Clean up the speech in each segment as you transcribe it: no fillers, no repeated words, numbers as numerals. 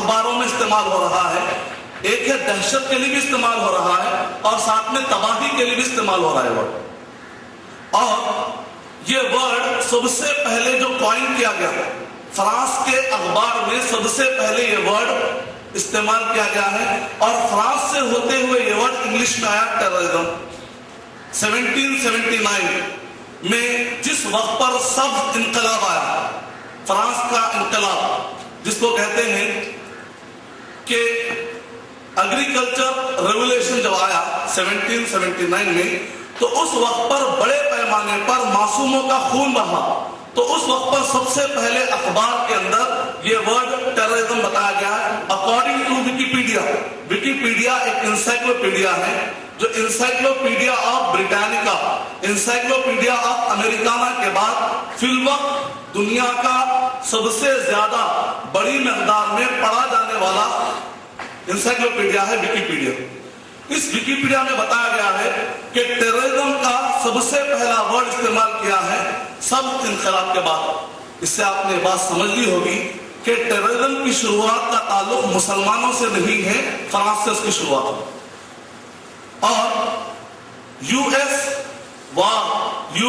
اخباروں میں استعمال ہو رہا ہے، ایک ہے دہشت کے لیے بھی استعمال ہو رہا ہے، اور ساتھ میں تباہی کے لیے بھی استعمال ہو رہا ہے ورڈ۔ اور یہ ورڈ سب سے پہلے جو کوائن کیا گیا فرانس کے اخبار میں، سب سے پہلے یہ ورڈ استعمال کیا گیا ہے، اور فرانس سے ہوتے ہوئے یہ ورڈ انگلش میں آیا ٹیررزم۔ 1779 میں جس وقت پر سبز انقلاب آیا، فرانس کا انقلاب جس کو کہتے ہیں کہ ایگریکلچر ریولوشن جب آیا 1779 میں، تو اس وقت پر بڑے پیمانے پر معصوموں کا خون بہا، تو اس وقت پر سب سے پہلے اخبار کے اندر یہ ورڈ ٹیررزم بتایا گیا ہے۔ اکارڈنگ ٹو وکیپیڈیا، وکیپیڈیا ایک انسائکلوپیڈیا ہے، جو encyclopedia of Britannica, encyclopedia of Americana کے بعد فی الوقت دنیا کا سب سے زیادہ بڑی مقدار میں پڑھا جانے والا انسائکلوپیڈیا ہے وکیپیڈیا۔ اس وکیپیڈیا میں بتایا گیا ہے کہ ٹیررزم کا سب سے پہلا ورڈ استعمال کیا ہے سبز انقلاب کے بعد۔ اس سے آپ نے بات سمجھ لی ہوگی کہ ٹیررزم کی شروعات کا تعلق مسلمانوں سے نہیں ہے، فرانس سے اس کی شروعات ہے۔ اور یو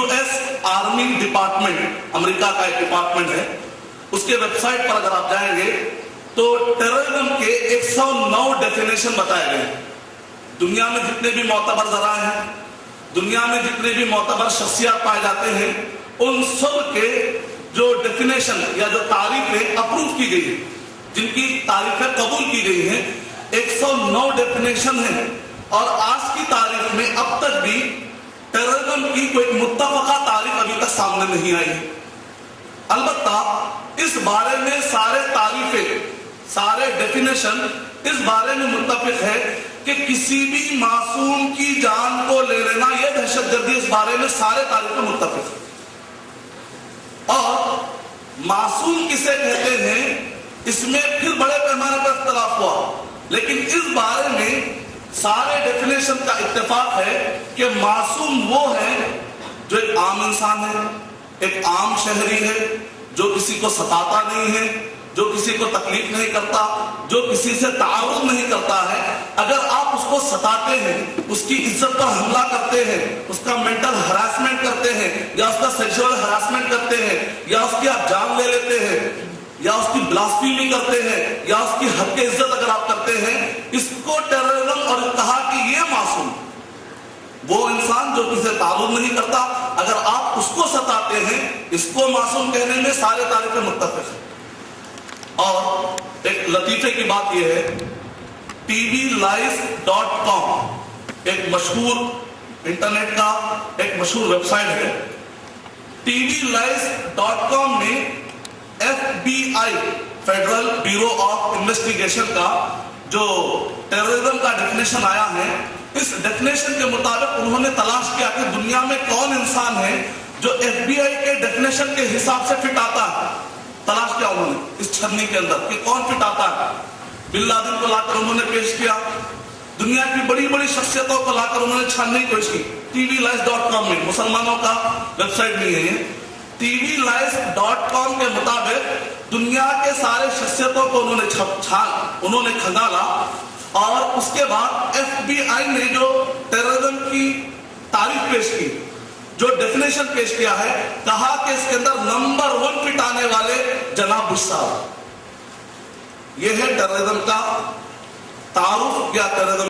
ایس آرمی ڈپارٹمنٹ، امریکہ کا ایک ڈپارٹمنٹ ہے، اس کے ویب سائٹ پر اگر آپ جائیں گے تو ٹیررزم کے 109 ڈیفینیشن بتائے گئے ہیں۔ دنیا میں جتنے بھی معتبر ذرائع ہیں، دنیا میں جتنے بھی معتبر شخصیات پائے جاتے ہیں، ان سب کے جو ڈیفینیشن یا جو تعریفیں اپروو کی گئی ہیں، جن کی تعریفیں قبول کی گئی ہیں، 109 ڈیفینیشن ہیں، اور آج کی تاریخ میں اب تک بھی ٹیررزم کی کوئی متفقہ تعریف ابھی تک سامنے نہیں آئی۔ البتہ اس بارے میں سارے تعریفیں، سارے ڈیفینیشن اس بارے میں متفق ہے کہ کسی بھی معصوم کی جان کو لے لینا یہ دہشت گردی، اس بارے میں سارے تعریفیں متفق ہیں۔ اور معصوم کسے کہتے ہیں اس میں پھر بڑے پیمانے پر اختلاف ہوا، لیکن اس بارے میں سارے ڈیفینیشن کا اتفاق ہے کہ معصوم وہ ہے جو ایک عام انسان ہے، ایک عام شہری ہے، جو کسی کو ستاتا نہیں ہے، جو کسی کو تکلیف نہیں کرتا، جو کسی سے تعارض نہیں کرتا ہے۔ اگر آپ اس کو ستاتے ہیں، اس کی عزت پر حملہ کرتے ہیں، اس کا مینٹل ہراسمنٹ کرتے ہیں، یا اس کا سیکشول ہراسمنٹ کرتے ہیں، یا اس کی آپ جان لے لیتے ہیں، یا اس کی بلاسفیمی کرتے ہیں، یا اس کی حق عزت اگر آپ کرتے ہیں، اس کو ٹیررزم اور کہا کہ یہ معصوم، وہ انسان جو کسی سے تعلق نہیں کرتا، اگر آپ اس کو ستاتے ہیں، اس کو معصوم کہنے میں سارے تعریفیں متفق ہیں۔ اور ایک لطیفے کی بات یہ ہے، tvlies.com ایک مشہور انٹرنیٹ کا ایک مشہور ویب سائٹ ہے۔ tvlies.com میں FBI federal bureau of investigation کا جو ٹیررزم کا ڈیفینیشن آیا ہے، اس ڈیفینیشن کے مطابق انہوں نے تلاش کیا کہ دنیا میں کون انسان ہے جو FBI کے ڈیفینیشن کے حساب سے فٹ آتا ہے۔ تلاش کیا انہوں نے اس چھنی کے اندر کہ کون فٹ آتا ہے۔ بن لادن کو لا کر انہوں نے پیش کیا، دنیا کی بڑی بڑی شخصیتوں کو لا کر انہوں نے چھاننے کی کوشش کی۔ tvlies.com میں، مسلمانوں کا ویب سائٹ نہیں ہے یہ، tvlies.com کے مطابق دنیا کے سارے شخصیتوں کو انہوں نے کھنگالا، اور اس کے بعد FBI نے جو ٹیررزم کی تعریف پیش کی، جو ڈیفینیشن پیش کیا ہے، کہا کہ اس کے اندر نمبر 1 فٹ آنے والے جناب بش صاحب۔ یہ ہے ٹیررزم کا تعارف یا ٹیررزم